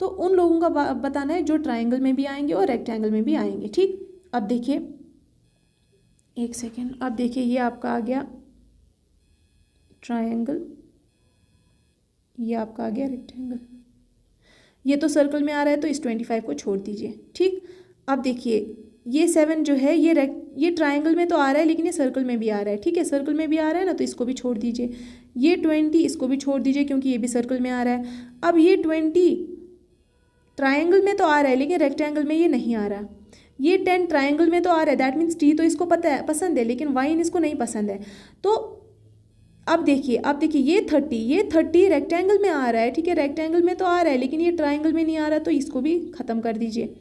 तो उन लोगों का बताना है जो ट्राइंगल में भी आएंगे और रेक्टेंगल में भी आएंगे। ठीक, अब देखिए, एक सेकेंड, अब देखिए ये आपका आ गया ट्राइंगल, ये आपका आ गया रेक्टेंगल, ये तो सर्कल में आ रहा है तो इस 25 को छोड़ दीजिए। ठीक, अब देखिए ये 7 जो है ये ट्राइंगल में तो आ रहा है लेकिन ये सर्कल में भी आ रहा है। ठीक है, सर्कल में भी आ रहा है ना, तो इसको भी छोड़ दीजिए। ये 20 इसको भी छोड़ दीजिए क्योंकि ये भी सर्कल में आ रहा है। अब ये 20 ट्राइंगल में तो आ रहा है लेकिन रेक्टेंगल में ये नहीं आ रहा। ये 10 ट्राइंगल में तो आ रहा है, दैट मीन्स टी तो इसको पसंद है लेकिन वाइन इसको नहीं पसंद है। तो अब देखिए ये 30 रेक्टेंगल में आ रहा है। ठीक है, रेक्टेंगल में तो आ रहा है लेकिन ये ट्राइंगल में नहीं आ रहा, तो इसको भी ख़त्म कर दीजिए।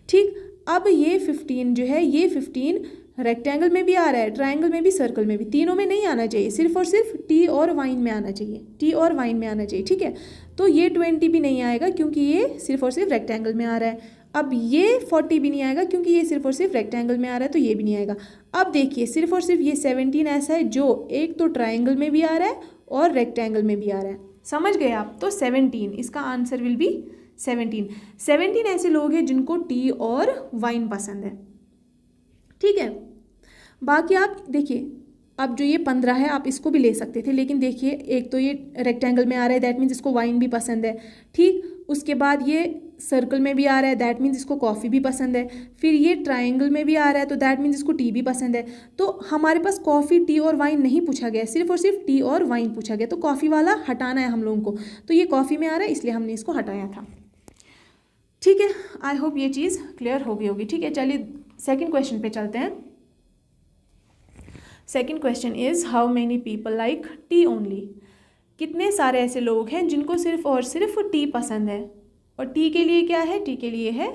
ठीक, अब ये 15 जो है, ये 15 रेक्टेंगल में भी आ रहा है, ट्राइंगल में भी, सर्कल में भी, तीनों में नहीं आना चाहिए, सिर्फ और सिर्फ टी और वाइन में आना चाहिए, टी और वाइन में आना चाहिए। ठीक है, तो ये 20 भी नहीं आएगा क्योंकि ये सिर्फ और सिर्फ रेक्टेंगल में आ रहा है। अब ये 40 भी नहीं आएगा क्योंकि ये सिर्फ और सिर्फ रेक्टेंगल में आ रहा है, तो ये भी नहीं आएगा। अब देखिए सिर्फ और सिर्फ ये 17 ऐसा है जो एक तो ट्राइंगल में भी आ रहा है और रेक्टेंगल में भी आ रहा है। समझ गए आप? तो 17, इसका आंसर विल बी 17 ऐसे लोग हैं जिनको टी और वाइन पसंद है। ठीक है, बाकी आप देखिए, अब जो ये 15 है आप इसको भी ले सकते थे, लेकिन देखिए एक तो ये रेक्टेंगल में आ रहा है, दैट मीन्स इसको वाइन भी पसंद है। ठीक, उसके बाद ये सर्कल में भी आ रहा है, दैट मीन्स इसको कॉफ़ी भी पसंद है। फिर ये ट्राइंगल में भी आ रहा है तो दैट मीन्स इसको टी भी पसंद है। तो हमारे पास कॉफ़ी, टी और वाइन नहीं पूछा गया, सिर्फ और सिर्फ टी और वाइन पूछा गया, तो कॉफ़ी वाला हटाना है हम लोगों को। तो ये कॉफ़ी में आ रहा है इसलिए हमने इसको हटाया था। ठीक है, आई होप ये चीज़ क्लियर हो गई होगी। ठीक है, चलिए सेकेंड क्वेश्चन पे चलते हैं। Second question is how many people like T only. कितने सारे ऐसे लोग हैं जिनको सिर्फ और सिर्फ टी पसंद है। और टी के लिए क्या है? टी के लिए है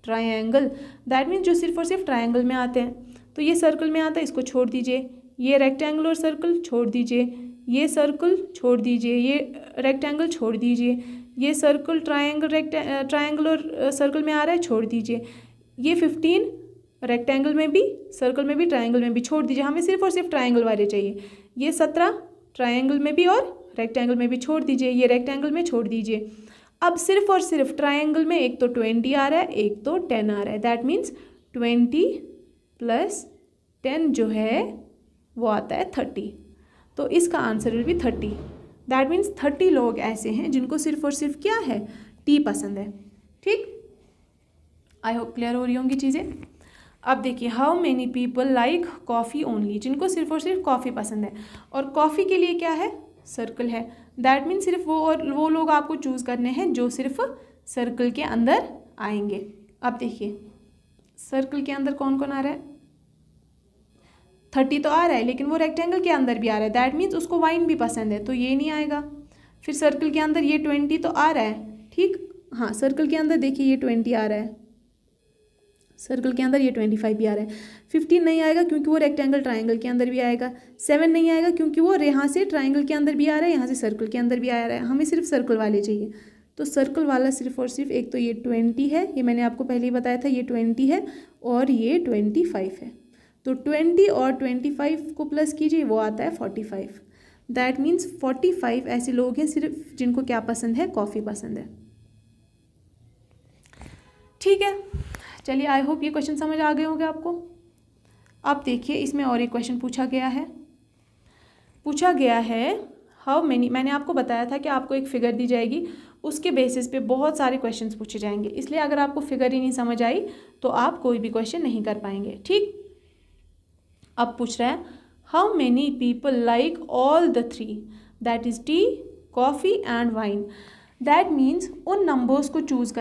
ट्रायंगल, दैट मीन्स जो सिर्फ और सिर्फ ट्रायंगल में आते हैं। तो ये सर्कल में आता है, इसको छोड़ दीजिए। ये रेक्टेंगल और सर्कल छोड़ दीजिए, ये सर्कल छोड़ दीजिए, ये रेक्टेंगल छोड़ दीजिए, ये सर्कल ट्रायंगल और सर्कल में आ रहा है, छोड़ दीजिए। ये 15 रेक्टेंगल में भी, सर्कल में भी, ट्रायंगल में भी, छोड़ दीजिए। हमें सिर्फ और सिर्फ ट्रायंगल वाले चाहिए। ये 17 ट्रायंगल में भी और रेक्टेंगल में भी, छोड़ दीजिए। ये रेक्टेंगल में छोड़ दीजिए। अब सिर्फ और सिर्फ ट्रायंगल में एक तो 20 आ रहा है, एक तो 10 आ रहा है, दैट मीन्स 20 + 10 जो है वो आता है 30। तो इसका answer will be 30। That means 30 लोग ऐसे हैं जिनको सिर्फ और सिर्फ क्या है? टी पसंद है। ठीक, आई होप क्लियर हो रही होंगी चीज़ें। अब देखिए how many people like coffee only, जिनको सिर्फ और सिर्फ कॉफ़ी पसंद है। और कॉफ़ी के लिए क्या है? सर्कल है, दैट मीन्स सिर्फ वो लोग आपको चूज़ करने हैं जो सिर्फ सर्कल के अंदर आएंगे। अब देखिए सर्कल के अंदर कौन कौन आ रहा है? 30 तो आ रहा है लेकिन वो रेक्टेंगल के अंदर भी आ रहा है, दैट मीन्स उसको वाइन भी पसंद है, तो ये नहीं आएगा। फिर सर्कल के अंदर ये 20 तो आ रहा है। ठीक, हाँ सर्कल के अंदर देखिए ये 20 आ रहा है, सर्कल के अंदर ये 25 भी आ रहा है। 15 नहीं आएगा क्योंकि वो रेक्टेंगल ट्रायंगल के अंदर भी आएगा। 7 नहीं आएगा क्योंकि वो यहाँ से ट्रायंगल के अंदर भी आ रहा है, यहाँ से सर्कल के अंदर भी आ रहा है। हमें सिर्फ सर्कल वाले चाहिए, तो सर्कल वाला सिर्फ और सिर्फ एक तो ये 20 है, ये मैंने आपको पहले ही बताया था, ये 20 है और ये 25 है। तो 20 और 25 को प्लस कीजिए, वो आता है 45। दैट मीन्स 45 ऐसे लोग हैं सिर्फ जिनको क्या पसंद है? कॉफ़ी पसंद है। ठीक है, चलिए आई होप ये क्वेश्चन समझ आ गए होंगे आपको। अब देखिए इसमें और एक क्वेश्चन पूछा गया है हाउ मेनी। मैंने आपको बताया था कि आपको एक फिगर दी जाएगी, उसके बेसिस पे बहुत सारे क्वेश्चंस पूछे जाएंगे, इसलिए अगर आपको फिगर ही नहीं समझ आई तो आप कोई भी क्वेश्चन नहीं कर पाएंगे। ठीक, अब पूछ रहा है how many people like all the 3, that is T, coffee and wine. That means उन नंबर्स को चूज़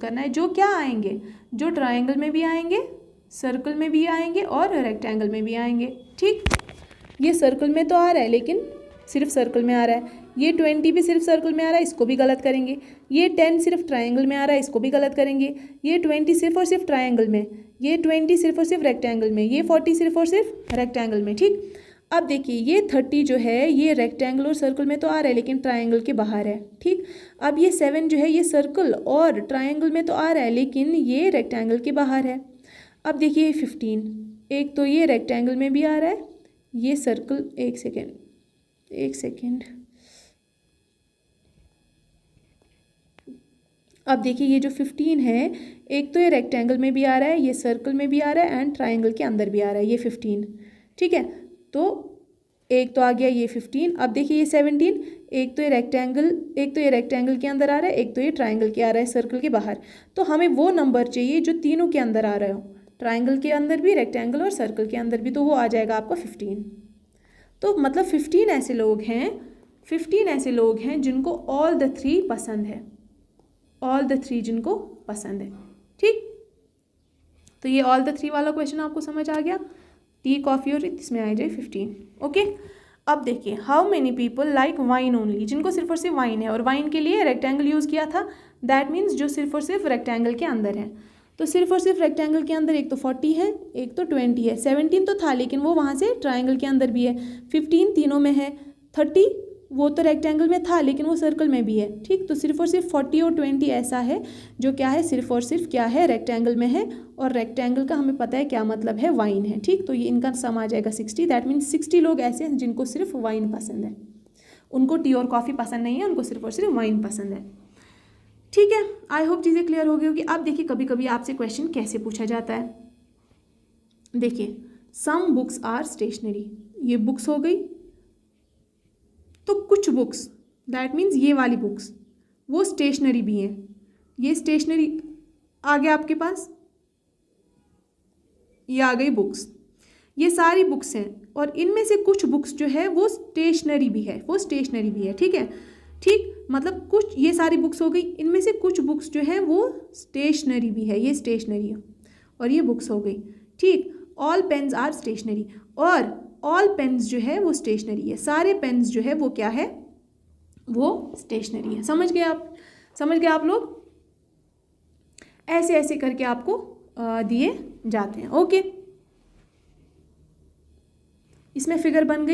करना है, जो क्या आएंगे? जो ट्रायंगल में भी आएंगे, सर्कल में भी आएंगे और रेक्टेंगल में भी आएंगे। ठीक, ये सर्कल में तो आ रहा है लेकिन सिर्फ सर्कल में आ रहा है। ये 20 भी सिर्फ सर्कल में आ रहा है, इसको भी गलत करेंगे। ये 10 सिर्फ ट्रायंगल में आ रहा है, इसको भी गलत करेंगे। ये 20 सिर्फ और सिर्फ ट्रायंगल में, ये 20 सिर्फ और सिर्फ रेक्टेंगल में, ये 40 सिर्फ और सिर्फ रेक्टेंगल में। ठीक, अब देखिए ये 30 जो है ये रेक्टेंगल और सर्कल में तो आ रहा है लेकिन ट्रायंगल के बाहर है। ठीक, अब ये 7 जो है ये सर्कल और ट्रायंगल में तो आ रहा है लेकिन ये रेक्टेंगल के बाहर है। अब देखिए ये 15, एक तो ये रेक्टेंगल में भी आ रहा है, ये सर्कल, एक सेकेंड, अब देखिए ये जो 15 है, एक तो ये रेक्टेंगल में भी आ रहा है, ये सर्कल में भी आ रहा है एंड ट्राइंगल के अंदर भी आ रहा है ये 15, ठीक है। तो एक तो आ गया ये 15। अब देखिए ये 17, एक तो ये रेक्टेंगल के अंदर आ रहा है, एक तो ये ट्राइंगल के आ रहा है सर्कल के बाहर। तो हमें वो नंबर चाहिए जो तीनों के अंदर आ रहा हो, ट्राइंगल के अंदर भी, रेक्टेंगल और सर्कल के अंदर भी, तो वो आ जाएगा आपका 15। तो मतलब 15 ऐसे लोग हैं जिनको ऑल द थ्री पसंद है, ऑल द थ्री जिनको पसंद है, ठीक। तो ये ऑल द थ्री वाला क्वेश्चन आपको समझ आ गया। टी, कॉफ़ी और इसमें आ जाए 15, ओके। अब देखिए how many people like wine only, जिनको सिर्फ और सिर्फ वाइन है, और वाइन के लिए रेक्टेंगल यूज़ किया था, दैट मीन्स जो सिर्फ और सिर्फ रेक्टेंगल के अंदर है। तो सिर्फ और सिर्फ रेक्टेंगल के अंदर एक तो 40 है, एक तो 20 है। 17 तो था लेकिन वो वहाँ से ट्राइंगल के अंदर भी है, 15 तीनों में है, 30 वो तो रेक्टेंगल में था लेकिन वो सर्कल में भी है, ठीक। तो सिर्फ और सिर्फ 40 और 20 ऐसा है जो क्या है, सिर्फ और सिर्फ क्या है, रेक्टेंगल में है, और रेक्टेंगल का हमें पता है क्या मतलब है, वाइन है, ठीक। तो ये इनका सम आ जाएगा 60, दैट मीन्स 60 लोग ऐसे हैं जिनको सिर्फ वाइन पसंद है, उनको टी और कॉफ़ी पसंद नहीं है, उनको सिर्फ और सिर्फ वाइन पसंद है, ठीक है। आई होप चीज़ें क्लियर हो गई होगी। अब देखिए कभी कभी आपसे क्वेश्चन कैसे पूछा जाता है, देखिए सम बुक्स आर स्टेशनरी, ये बुक्स हो गई, तो कुछ बुक्स, दैट मीन्स ये वाली बुक्स वो स्टेशनरी भी हैं, ये स्टेशनरी आ गया आपके पास, ये आ गई बुक्स, ये सारी बुक्स हैं, और इनमें से कुछ बुक्स जो है वो स्टेशनरी भी है, ठीक है, ठीक। मतलब कुछ ये सारी बुक्स हो गई, इनमें से कुछ बुक्स जो है वो स्टेशनरी भी है, ये स्टेशनरी है, और ये बुक्स हो गई, ठीक। ऑल पेन्स आर स्टेशनरी, और ऑल पेन्स जो है वो स्टेशनरी है, सारे पेन्स जो है वो क्या है, वो स्टेशनरी है। समझ गए आप लोग, ऐसे ऐसे करके आपको दिए जाते हैं, ओके। इसमें फिगर बन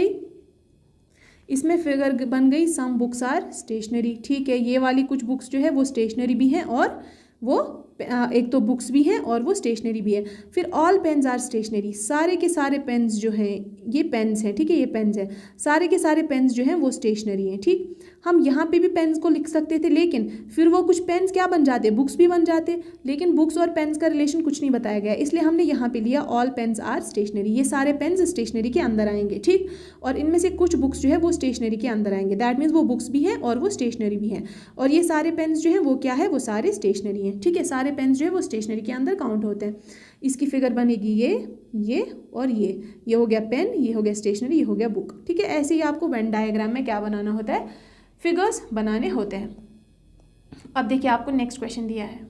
गई, सम बुक्स आर स्टेशनरी, ठीक है। ये वाली कुछ बुक्स जो है वो स्टेशनरी भी हैं, और वो एक तो बुक्स भी हैं और वो स्टेशनरी भी है। फिर ऑल पेन्स आर स्टेशनरी, सारे के सारे पेन्स जो हैं, ये पेन्स हैं, ठीक है, ये पेन्स हैं, सारे के सारे पेन्स जो हैं वो स्टेशनरी हैं, ठीक। हम यहाँ पे भी पेन्स को लिख सकते थे, लेकिन फिर वो कुछ पेन्स क्या बन जाते, बुक्स भी बन जाते, लेकिन बुक्स और पेन्स का रिलेशन कुछ नहीं बताया गया, इसलिए हमने यहाँ पे लिया ऑल पेन्स आर स्टेशनरी, ये सारे पेन्स स्टेशनरी के अंदर आएंगे, ठीक। और इनमें से कुछ बुक्स जो है वो स्टेशनरी के अंदर आएंगे, दैट मीन्स वो बुक्स भी हैं और वो स्टेशनरी भी हैं, और ये सारे पेन्स जो हैं वो क्या है, वो सारे स्टेशनरी हैं, ठीक है। सारे पेन्स जो है वो स्टेशनरी के अंदर काउंट होते हैं। इसकी फिगर बनेगी ये और ये हो गया पेन, ये हो गया स्टेशनरी, ये हो गया बुक, ठीक है। ऐसे ही आपको वेन डायग्राम में क्या बनाना होता है, फिगर्स बनाने होते हैं। अब देखिए आपको नेक्स्ट क्वेश्चन दिया है,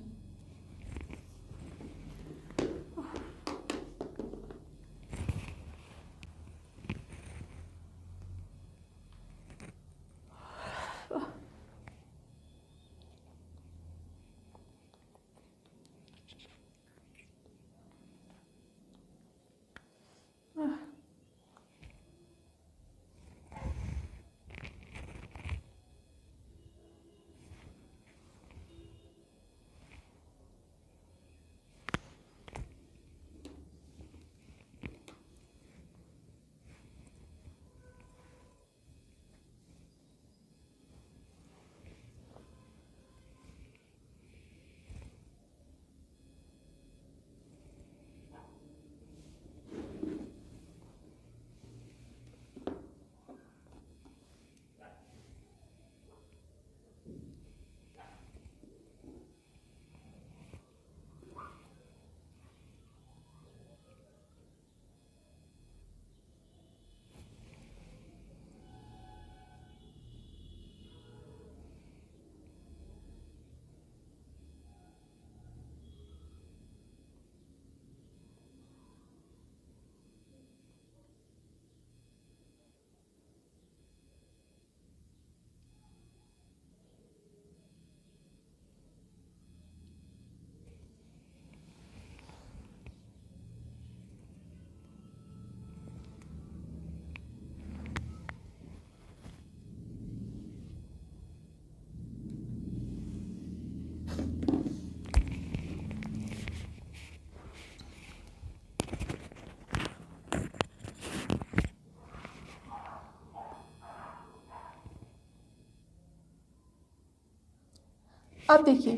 अब देखिए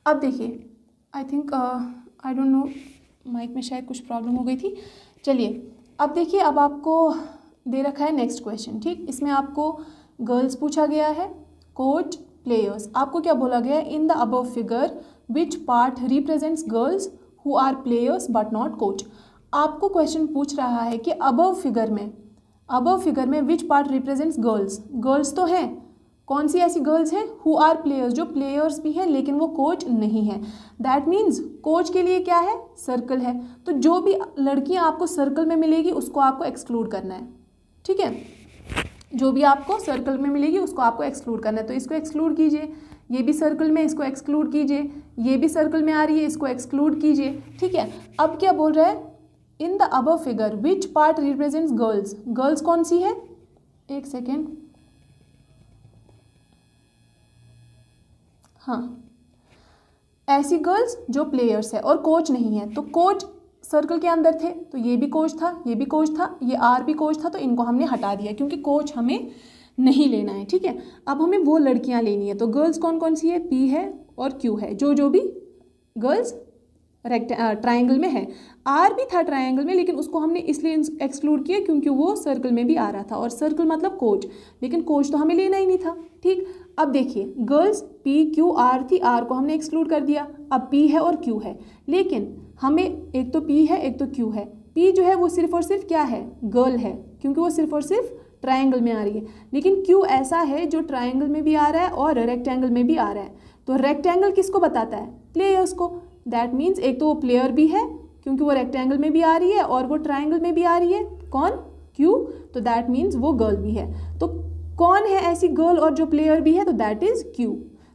अब देखिए, I think I don't know, mike में शायद कुछ प्रॉब्लम हो गई थी। चलिए अब देखिए, अब आपको दे रखा है नेक्स्ट क्वेश्चन, ठीक। इसमें आपको गर्ल्स पूछा गया है, कोच, प्लेयर्स। आपको क्या बोला गया है, in the above figure which part represents girls who are players but not coach. आपको क्वेश्चन पूछ रहा है कि अबव फिगर में which part represents girls. Girls तो हैं, कौन सी ऐसी गर्ल्स हैं, हु आर प्लेयर्स, जो प्लेयर्स भी हैं लेकिन वो कोच नहीं है। दैट मीन्स कोच के लिए क्या है, सर्कल है। तो जो भी लड़कियां आपको सर्कल में मिलेगी उसको आपको एक्सक्लूड करना है, ठीक है। जो भी आपको सर्कल में मिलेगी उसको आपको एक्सक्लूड करना है। तो इसको एक्सक्लूड कीजिए, ये भी सर्कल में, इसको एक्सक्लूड कीजिए, ये भी सर्कल में आ रही है, इसको एक्सक्लूड कीजिए, ठीक है। अब क्या बोल रहा है, in the above figure which part represents girls. Girls कौन सी है, एक सेकेंड, हाँ, ऐसी गर्ल्स जो प्लेयर्स है और कोच नहीं है। तो कोच सर्कल के अंदर थे, तो ये भी कोच था, ये भी कोच था, ये आर भी कोच था, तो इनको हमने हटा दिया क्योंकि कोच हमें नहीं लेना है, ठीक है। अब हमें वो लड़कियां लेनी है। तो गर्ल्स कौन कौन सी है, पी है और क्यू है, जो भी गर्ल्स ट्राइंगल में है। आर भी था ट्राइंगल में, लेकिन उसको हमने इसलिए एक्सक्लूड किया क्योंकि वो सर्कल में भी आ रहा था, और सर्कल मतलब कोच, लेकिन कोच तो हमें लेना ही नहीं था, ठीक। अब देखिए, गर्ल्स पी क्यू आर थी, आर को हमने एक्सक्लूड कर दिया। अब पी है और क्यू है, लेकिन हमें एक तो पी है एक तो क्यू है। पी जो है वो सिर्फ और सिर्फ क्या है, गर्ल है, क्योंकि वो सिर्फ और सिर्फ ट्राइंगल में आ रही है। लेकिन क्यू ऐसा है जो ट्राइंगल में भी आ रहा है और रेक्टेंगल में भी आ रहा है। तो रेक्टेंगल किसको बताता है, प्लेयर्स को। दैट मीन्स एक तो वो प्लेयर भी है क्योंकि वो रेक्टेंगल में भी आ रही है और वो ट्राइंगल में भी आ रही है, कौन, क्यू। तो दैट मीन्स वो गर्ल भी है। तो कौन है ऐसी गर्ल और जो प्लेयर भी है, तो दैट इज क्यू।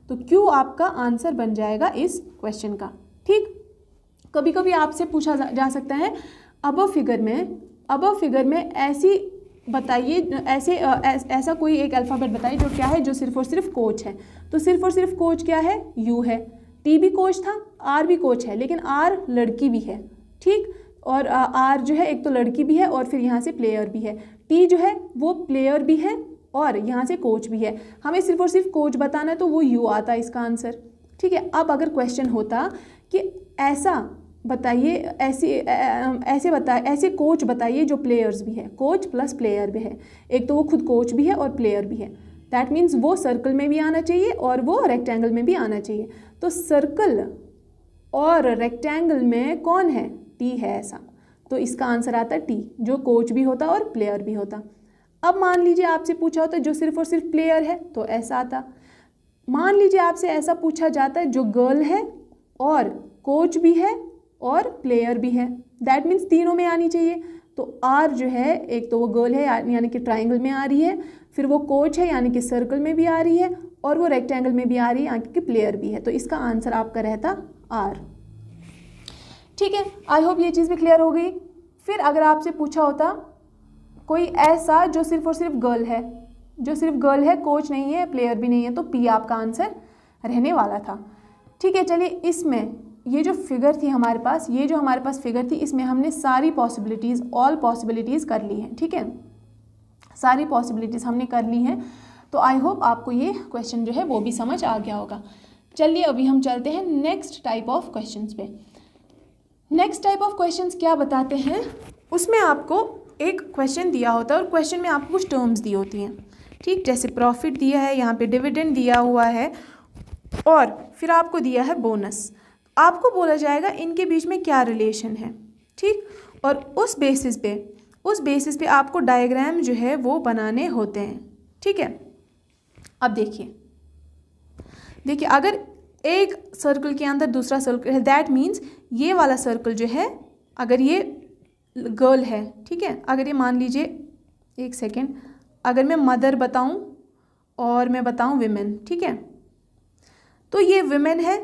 तो क्यू आपका आंसर बन जाएगा इस क्वेश्चन का, ठीक। कभी कभी आपसे पूछा जा सकता है अबव फिगर में ऐसी बताइए, ऐसा कोई एक अल्फ़ाबेट बताइए जो क्या है, जो सिर्फ और सिर्फ कोच है। तो सिर्फ और सिर्फ कोच क्या है, यू है। टी भी कोच था, आर भी कोच है, लेकिन आर लड़की भी है, ठीक। और आर जो है एक तो लड़की भी है और फिर यहाँ से प्लेयर भी है। टी जो है वो प्लेयर भी है और यहाँ से कोच भी है। हमें सिर्फ और सिर्फ कोच बताना है तो वो यू आता है इसका आंसर, ठीक है। अब अगर क्वेश्चन होता कि ऐसा बताइए, ऐसे कोच बताइए जो प्लेयर्स भी है, कोच प्लस प्लेयर भी है, एक तो वो खुद कोच भी है और प्लेयर भी है। दैट मीन्स वो सर्कल में भी आना चाहिए और वो रेक्टेंगल में भी आना चाहिए। तो सर्कल और रेक्टेंगल में कौन है, टी है ऐसा। तो इसका आंसर आता है टी, जो कोच भी होता और प्लेयर भी होता। अब मान लीजिए आपसे पूछा होता है जो सिर्फ और सिर्फ प्लेयर है, तो ऐसा आता। मान लीजिए आपसे ऐसा पूछा जाता है जो गर्ल है और कोच भी है और प्लेयर भी है, दैट मीन्स तीनों में आनी चाहिए। तो आर जो है एक तो वो गर्ल है यानी कि ट्राइंगल में आ रही है, फिर वो कोच है यानी कि सर्कल में भी आ रही है, और वो रेक्टेंगल में भी आ रही है यानी कि प्लेयर भी है। तो इसका आंसर आपका रहता आर, ठीक है। आई होप ये चीज़ भी क्लियर हो गई। फिर अगर आपसे पूछा होता कोई ऐसा जो सिर्फ और सिर्फ गर्ल है, कोच नहीं है, प्लेयर भी नहीं है, तो पी आपका आंसर रहने वाला था, ठीक है। चलिए, इसमें ये जो फिगर थी हमारे पास, ये जो हमारे पास फिगर थी, इसमें हमने सारी पॉसिबिलिटीज़, ऑल पॉसिबिलिटीज़ कर ली हैं, ठीक है। सारी पॉसिबिलिटीज़ हमने कर ली हैं। तो आई होप आपको ये क्वेश्चन जो है वो भी समझ आ गया होगा। चलिए अभी हम चलते हैं नेक्स्ट टाइप ऑफ क्वेश्चंस पे। नेक्स्ट टाइप ऑफ क्वेश्चंस क्या बताते हैं, उसमें आपको एक क्वेश्चन दिया होता है और क्वेश्चन में आपको कुछ टर्म्स दी होती हैं, ठीक। जैसे प्रॉफिट दिया है, यहाँ पे डिविडेंड दिया हुआ है और फिर आपको दिया है बोनस। आपको बोला जाएगा इनके बीच में क्या रिलेशन है, ठीक। और उस बेसिस पे आपको डायग्राम जो है वो बनाने होते हैं, ठीक है। अब देखिए अगर एक सर्कल के अंदर दूसरा सर्कल है, दैट मीन्स ये वाला सर्कल जो है, अगर ये गर्ल है, ठीक है, अगर ये मान लीजिए, एक सेकेंड, अगर मैं मदर बताऊं और मैं बताऊं विमेन, ठीक है, तो ये विमेन है,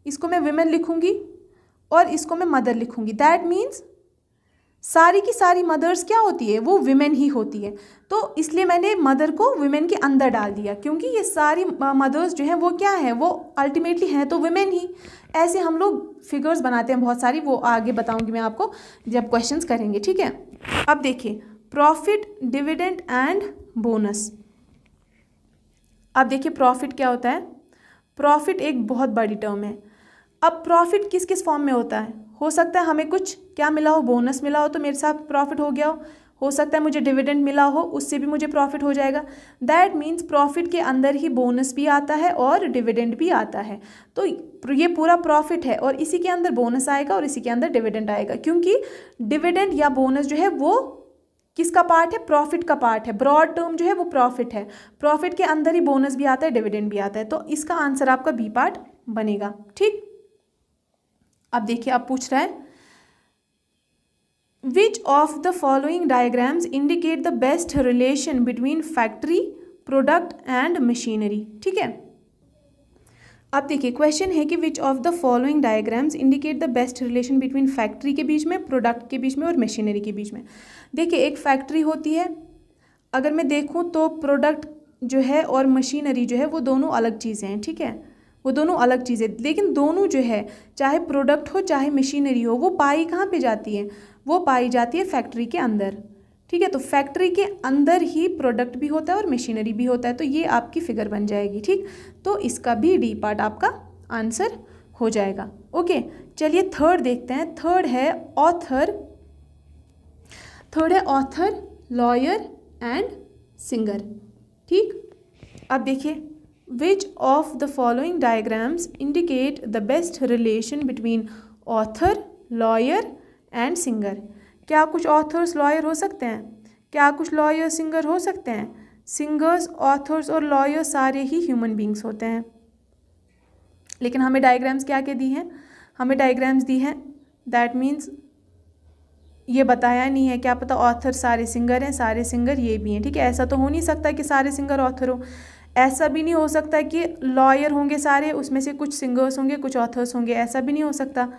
इसको मैं विमेन लिखूंगी और इसको मैं मदर लिखूंगी। दैट मीन्स सारी की सारी मदर्स क्या होती है, वो विमेन ही होती है। तो इसलिए मैंने मदर को विमेन के अंदर डाल दिया, क्योंकि ये सारी मदर्स जो हैं वो क्या है, वो अल्टीमेटली हैं तो विमेन ही। ऐसे हम लोग फिगर्स बनाते हैं बहुत सारी, वो आगे बताऊंगी मैं आपको जब क्वेश्चंस करेंगे, ठीक है। अब देखिए, प्रॉफिट, डिविडेंड एंड बोनस। अब देखिए प्रॉफिट क्या होता है। प्रॉफिट एक बहुत बड़ी टर्म है। अब प्रॉफिट किस किस फॉर्म में होता है? हो सकता है हमें कुछ क्या मिला हो, बोनस मिला हो तो मेरे साथ प्रॉफिट हो गया हो सकता है मुझे डिविडेंड मिला हो, उससे भी मुझे प्रॉफिट हो जाएगा। दैट मीन्स प्रॉफिट के अंदर ही बोनस भी आता है और डिविडेंड भी आता है। तो ये पूरा प्रॉफिट है और इसी के अंदर बोनस आएगा और इसी के अंदर डिविडेंड आएगा, क्योंकि डिविडेंड या बोनस जो है वो किसका पार्ट है? प्रॉफिट का पार्ट है। ब्रॉड टर्म जो है वो प्रॉफिट है, प्रॉफिट के अंदर ही बोनस भी आता है, डिविडेंड भी आता है। तो इसका आंसर आपका बी पार्ट बनेगा। ठीक, अब देखिए आप पूछ रहा है Which of the following diagrams indicate the best relation between factory, product and machinery? ठीक है, अब देखिए क्वेश्चन है कि which of the following diagrams indicate the best relation between factory के बीच में, प्रोडक्ट के बीच में और मशीनरी के बीच में। देखिए एक फैक्ट्री होती है, अगर मैं देखूँ तो प्रोडक्ट जो है और मशीनरी जो है वो दोनों अलग चीज़ें हैं। ठीक है, वो दोनों अलग चीज़ें, लेकिन दोनों जो है चाहे प्रोडक्ट हो चाहे मशीनरी हो, वो पाई कहाँ पे जाती है? वो पाई जाती है फैक्ट्री के अंदर। ठीक है, तो फैक्ट्री के अंदर ही प्रोडक्ट भी होता है और मशीनरी भी होता है। तो ये आपकी फिगर बन जाएगी। ठीक, तो इसका भी डी पार्ट आपका आंसर हो जाएगा। ओके, चलिए थर्ड देखते हैं। थर्ड है ऑथर, लॉयर एंड सिंगर। ठीक, अब देखिए which of the following diagrams indicate the best relation between author, lawyer and singer. क्या कुछ ऑथर्स लॉयर हो सकते हैं? क्या कुछ लॉयर सिंगर हो सकते हैं? सिंगर्स, ऑथर्स और लॉयर सारे ही ह्यूमन बींग्स होते हैं। लेकिन हमें डायग्राम्स क्या क्या दी हैं? हमें डायग्राम्स दी हैं, दैट मीन्स ये बताया नहीं है, क्या पता ऑथर सारे सिंगर हैं, सारे सिंगर ये भी हैं। ठीक है, ऐसा तो हो नहीं सकता कि सारे सिंगर ऑथर हो, ऐसा भी नहीं हो सकता कि लॉयर होंगे सारे, उसमें से कुछ सिंगर्स होंगे कुछ ऑथर्स होंगे, ऐसा भी नहीं हो सकता।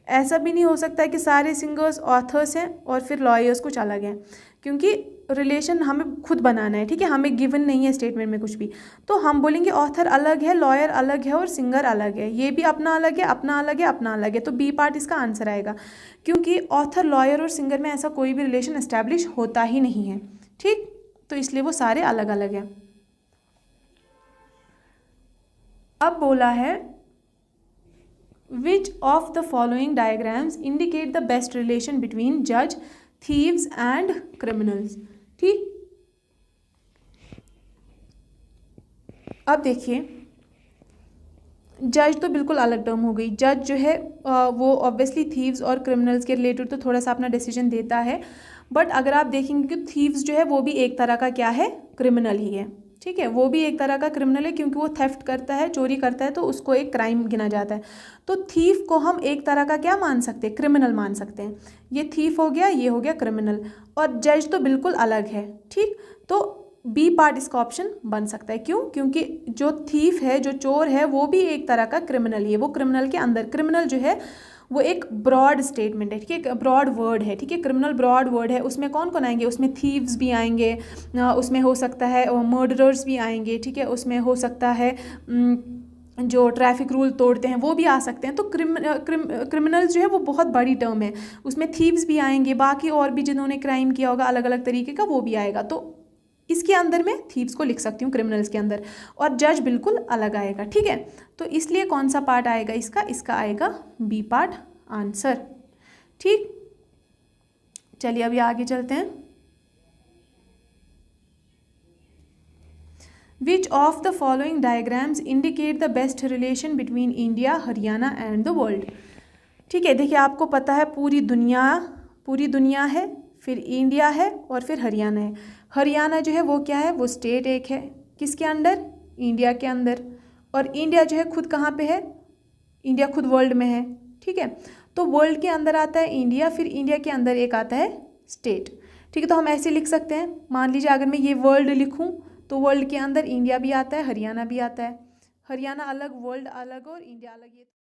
ऐसा भी नहीं हो सकता कि सारे सिंगर्स ऑथर्स हैं और फिर लॉयर्स कुछ अलग हैं, क्योंकि रिलेशन हमें खुद बनाना है। ठीक है, हमें गिवन नहीं है स्टेटमेंट में कुछ भी, तो हम बोलेंगे ऑथर अलग है, लॉयर अलग है और सिंगर अलग है, ये भी अपना अलग है, अपना अलग है, अपना अलग है। तो बी पार्ट इसका आंसर आएगा, क्योंकि ऑथर, लॉयर और सिंगर में ऐसा कोई भी रिलेशन एस्टैब्लिश होता ही नहीं है। ठीक, तो इसलिए वो सारे अलग अलग हैं। अब बोला है which of the following diagrams indicate the best relation between जज, थीव्स एंड क्रिमिनल्स। ठीक, अब देखिए जज तो बिल्कुल अलग टर्म हो गई। जज जो है वो ऑब्वियसली थीव्स और क्रिमिनल्स के रिलेटेड तो थोड़ा सा अपना डिसीजन देता है, बट अगर आप देखेंगे कि थीव्स जो है वो भी एक तरह का क्या है? क्रिमिनल ही है। ठीक है, वो भी एक तरह का क्रिमिनल है, क्योंकि वो थेफ्ट करता है, चोरी करता है, तो उसको एक क्राइम गिना जाता है। तो थीफ को हम एक तरह का क्या मान सकते हैं? क्रिमिनल मान सकते हैं। ये थीफ हो गया, ये हो गया क्रिमिनल, और जज तो बिल्कुल अलग है। ठीक, तो बी पार्ट इसका ऑप्शन बन सकता है। क्यों? क्योंकि जो थीफ है, जो चोर है, वो भी एक तरह का क्रिमिनल ही है। वो क्रिमिनल के अंदर, क्रिमिनल जो है वो एक ब्रॉड स्टेटमेंट है। ठीक है, एक ब्रॉड वर्ड है। ठीक है, क्रिमिनल ब्रॉड वर्ड है, उसमें कौन कौन आएंगे? उसमें थीव्स भी आएंगे, उसमें हो सकता है मर्डरर्स भी आएंगे। ठीक है, उसमें हो सकता है जो ट्रैफिक रूल तोड़ते हैं वो भी आ सकते हैं। तो क्रिमिनल्स जो है वो बहुत बड़ी टर्म है, उसमें थीव्स भी आएंगे, बाकी और भी जिन्होंने क्राइम किया होगा अलग अलग तरीके का वो भी आएगा। तो इसके अंदर मैं थीव्स को लिख सकती हूँ क्रिमिनल्स के अंदर, और जज बिल्कुल अलग आएगा। ठीक है, तो इसलिए कौन सा पार्ट आएगा इसका? इसका आएगा बी पार्ट आंसर। ठीक, चलिए अभी आगे चलते हैं। Which of the following diagrams indicate the best relation between India, Haryana and the world. ठीक है, देखिए आपको पता है पूरी दुनिया है, फिर इंडिया है और फिर हरियाणा है। हरियाणा जो है वो क्या है? वो स्टेट एक है, किसके अंडर? इंडिया के अंदर। और इंडिया जो है खुद कहाँ पे है? इंडिया खुद वर्ल्ड में है। ठीक है, तो वर्ल्ड के अंदर आता है इंडिया, फिर इंडिया के अंदर एक आता है स्टेट। ठीक है, तो हम ऐसे लिख सकते हैं, मान लीजिए अगर मैं ये वर्ल्ड लिखूं तो वर्ल्ड के अंदर इंडिया भी आता है, हरियाणा भी आता है। हरियाणा अलग, वर्ल्ड अलग और इंडिया अलग। ये